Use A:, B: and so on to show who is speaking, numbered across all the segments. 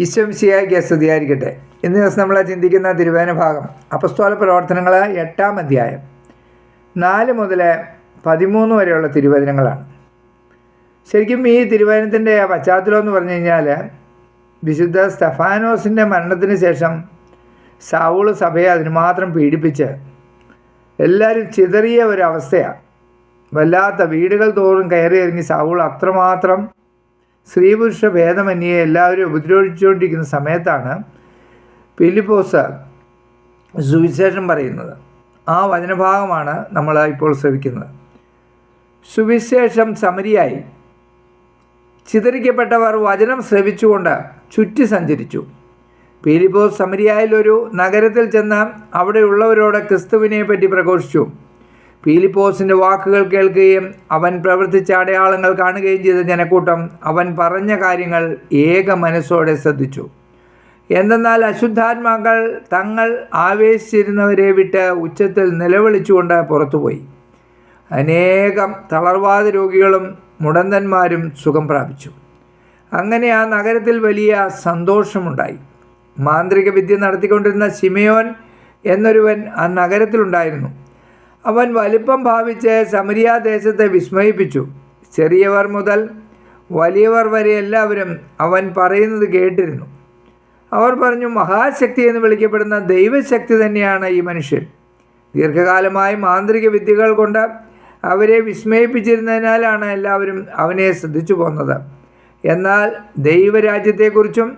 A: ഈശോ മിശിഹായ്ക്ക് സ്തുതിയായിരിക്കട്ടെ. ഇന്ന് ദിവസം നമ്മൾ ചിന്തിക്കുന്ന തിരുവേദന ഭാഗം അപ്പസ്തോല പ്രവർത്തനങ്ങൾ 8-ാം അധ്യായം 4 മുതൽ 13 വരെയുള്ള തിരുവചനങ്ങളാണ്. ശരിക്കും ഈ തിരുവചനത്തിൻ്റെ പശ്ചാത്തലം എന്ന് പറഞ്ഞു കഴിഞ്ഞാൽ, വിശുദ്ധ സ്തെഫാനോസിൻ്റെ മരണത്തിന് ശേഷം സൗള് സഭയെ അതിന് മാത്രം പീഡിപ്പിച്ച് എല്ലാവരും ചിതറിയ ഒരവസ്ഥയാണ്. വല്ലാത്ത വീടുകൾ തോറും കയറി ഇറങ്ങി സൗൾ അത്രമാത്രം സ്ത്രീപുരുഷ ഭേദമന്യേ എല്ലാവരും ഉപദ്രവിച്ചുകൊണ്ടിരിക്കുന്ന സമയത്താണ് ഫിലിപ്പോസ് സുവിശേഷം പറയുന്നത്. ആ വചനഭാഗമാണ് നമ്മൾ ഇപ്പോൾ ശ്രവിക്കുന്നത്. സുവിശേഷം സമരിയായി ചിതറിക്കപ്പെട്ടവർ വചനം ശ്രവിച്ചുകൊണ്ട് ചുറ്റി സഞ്ചരിച്ചു. ഫിലിപ്പോസ് സമരിയായിൽ ഒരു നഗരത്തിൽ ചെന്ന് അവിടെയുള്ളവരോട് ക്രിസ്തുവിനെ പറ്റി പ്രഘോഷിച്ചു. ഫിലിപ്പോസിൻ്റെ വാക്കുകൾ കേൾക്കുകയും അവൻ പ്രവർത്തിച്ച അടയാളങ്ങൾ കാണുകയും ചെയ്ത ജനക്കൂട്ടം അവൻ പറഞ്ഞ കാര്യങ്ങൾ ഏക മനസ്സോടെ ശ്രദ്ധിച്ചു. എന്തെന്നാൽ അശുദ്ധാത്മാക്കൾ തങ്ങൾ ആവേശിച്ചിരുന്നവരെ വിട്ട് ഉച്ചത്തിൽ നിലവിളിച്ചുകൊണ്ട് പുറത്തുപോയി. അനേകം തളർവാദ രോഗികളും മുടന്തന്മാരും സുഖം പ്രാപിച്ചു. അങ്ങനെ ആ നഗരത്തിൽ വലിയ സന്തോഷമുണ്ടായി. മാന്ത്രിക വിദ്യ നടത്തിക്കൊണ്ടിരുന്ന ശിമയോൻ എന്നൊരുവൻ ആ നഗരത്തിലുണ്ടായിരുന്നു. അവൻ വലിപ്പം ഭാവിച്ച് സമരിയ ദേശത്തെ വിസ്മയിപ്പിച്ചു. ചെറിയവർ മുതൽ വലിയവർ വരെ എല്ലാവരും അവൻ പറയുന്നത് കേട്ടിരുന്നു. അവർ പറഞ്ഞു, മഹാശക്തി എന്ന് വിളിക്കപ്പെടുന്ന ദൈവശക്തി തന്നെയാണ് ഈ മനുഷ്യൻ. ദീർഘകാലമായി മാന്ത്രിക വിദ്യകൾ കൊണ്ട് അവരെ വിസ്മയിപ്പിച്ചിരുന്നതിനാലാണ് എല്ലാവരും അവനെ ശ്രദ്ധിച്ചു പോന്നത്. എന്നാൽ ദൈവരാജ്യത്തെക്കുറിച്ചും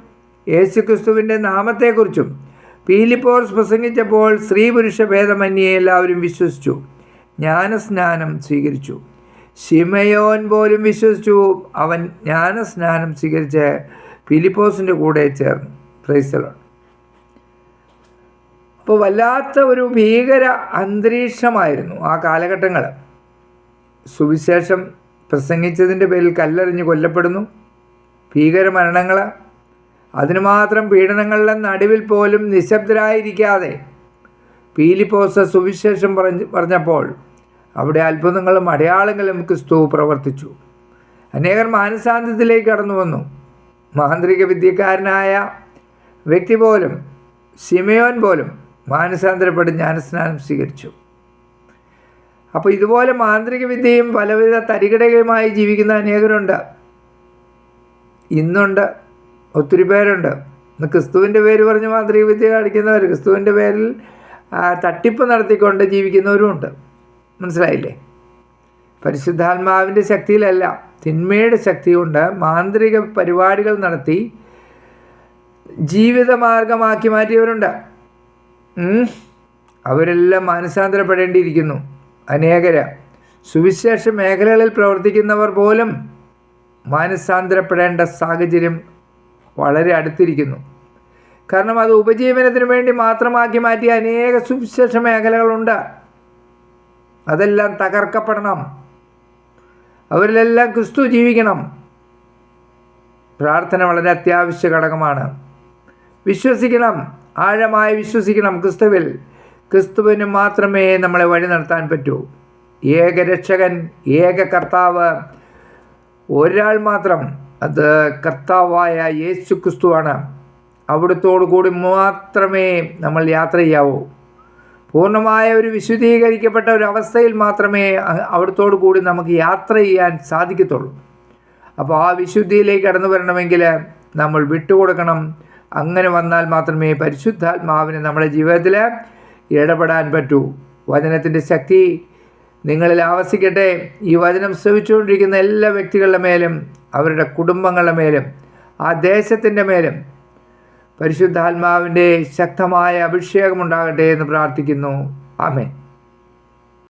A: യേശുക്രിസ്തുവിൻ്റെ നാമത്തെക്കുറിച്ചും ഫിലിപ്പോസ് പ്രസംഗിച്ചപ്പോൾ സ്ത്രീ പുരുഷ ഭേദമന്യേ എല്ലാവരും വിശ്വസിച്ചു, ജ്ഞാനസ്നാനം സ്വീകരിച്ചു. ശിമയോൻ പോലും വിശ്വസിച്ചു. അവൻ ജ്ഞാനസ്നാനം സ്വീകരിച്ച് ഫിലിപ്പോസിൻ്റെ കൂടെ ചേർന്നു. Praise the Lord. അപ്പോൾ വല്ലാത്ത ഒരു ഭീകര അന്തരീക്ഷമായിരുന്നു ആ കാലഘട്ടങ്ങൾ. സുവിശേഷം പ്രസംഗിച്ചതിൻ്റെ പേരിൽ കല്ലെറിഞ്ഞ് കൊല്ലപ്പെടുന്നു, ഭീകരമരണങ്ങൾ, അതിനുമാത്രം പീഡനങ്ങളുടെ നടുവിൽ പോലും നിശബ്ദരായിരിക്കാതെ ഫിലിപ്പോസ് സുവിശേഷം പറഞ്ഞപ്പോൾ അവിടെ അത്ഭുതങ്ങളും അടയാളങ്ങളും ക്രിസ്തു പ്രവർത്തിച്ചു. അനേകർ മാനസാന്തരത്തിലേക്ക് കടന്നു വന്നു. മാന്ത്രിക വിദ്യക്കാരനായ വ്യക്തി പോലും, ശിമയോൻ പോലും മാനസാന്തരപ്പെട്ട് ജ്ഞാനസ്നാനം സ്വീകരിച്ചു. അപ്പോൾ ഇതുപോലെ മാന്ത്രിക വിദ്യയും പലവിധ തരികിടകളുമായി ജീവിക്കുന്ന അനേകരുണ്ട്, ഇന്നുണ്ട്. ഒത്തിരി പേരുണ്ട്. ഇന്ന് ക്രിസ്തുവിൻ്റെ പേര് പറഞ്ഞ് മാന്ത്രിക വിദ്യ കാണിക്കുന്നവർ, ക്രിസ്തുവിൻ്റെ പേരിൽ തട്ടിപ്പ് നടത്തിക്കൊണ്ട് ജീവിക്കുന്നവരുമുണ്ട്. മനസ്സിലായില്ലേ? പരിശുദ്ധാത്മാവിൻ്റെ ശക്തിയിലല്ല, തിന്മയുടെ ശക്തി കൊണ്ട് മാന്ത്രിക പരിപാടികൾ നടത്തി ജീവിതമാർഗമാക്കി മാറ്റിയവരുണ്ട്. അവരെല്ലാം മാനസാന്തരപ്പെടേണ്ടിയിരിക്കുന്നു. അനേകര് സുവിശേഷ മേഖലകളിൽ പ്രവർത്തിക്കുന്നവർ പോലും മാനസാന്തരപ്പെടേണ്ട സാഹചര്യം വളരെ അടുത്തിരിക്കുന്നു. കാരണം അത് ഉപജീവനത്തിന് വേണ്ടി മാത്രമാക്കി മാറ്റിയ അനേക സുവിശേഷ മേഖലകളുണ്ട്. അതെല്ലാം തകർക്കപ്പെടണം. അവരിലെല്ലാം ക്രിസ്തു ജീവിക്കണം. പ്രാർത്ഥന വളരെ അത്യാവശ്യ ഘടകമാണ്. വിശ്വസിക്കണം, ആഴമായി വിശ്വസിക്കണം ക്രിസ്തുവിൽ. ക്രിസ്തുവിന് മാത്രമേ നമ്മളെ വഴി നടത്താൻ പറ്റൂ. ഏക രക്ഷകൻ, ഏക കർത്താവ്, ഒരാൾ മാത്രം, അത് കർത്താവായ യേശു ക്രിസ്തുവാണ്. അവിടുത്തോടു കൂടി മാത്രമേ നമ്മൾ യാത്ര ചെയ്യാവൂ. പൂർണ്ണമായ ഒരു വിശുദ്ധീകരിക്കപ്പെട്ട ഒരു അവസ്ഥയിൽ മാത്രമേ അവിടുത്തോടു കൂടി നമുക്ക് യാത്ര ചെയ്യാൻ സാധിക്കത്തുള്ളൂ. അപ്പോൾ ആ വിശുദ്ധിയിലേക്ക് കടന്നു വരണമെങ്കിൽ നമ്മൾ വിട്ടുകൊടുക്കണം. അങ്ങനെ വന്നാൽ മാത്രമേ പരിശുദ്ധാത്മാവിന് നമ്മുടെ ജീവിതത്തിൽ ഇടപെടാൻ പറ്റൂ. വചനത്തിൻ്റെ ശക്തി നിങ്ങളിൽ ആവസിക്കട്ടെ. ഈ വചനം ശ്രവിച്ചുകൊണ്ടിരിക്കുന്ന എല്ലാ വ്യക്തികളുടെ മേലും, അവരുടെ കുടുംബങ്ങളുടെ മേലും, ആ ദേശത്തിൻ്റെ മേലും പരിശുദ്ധാത്മാവിൻ്റെ ശക്തമായ അഭിഷേകമുണ്ടാകട്ടെ എന്ന് പ്രാർത്ഥിക്കുന്നു. ആമേൻ.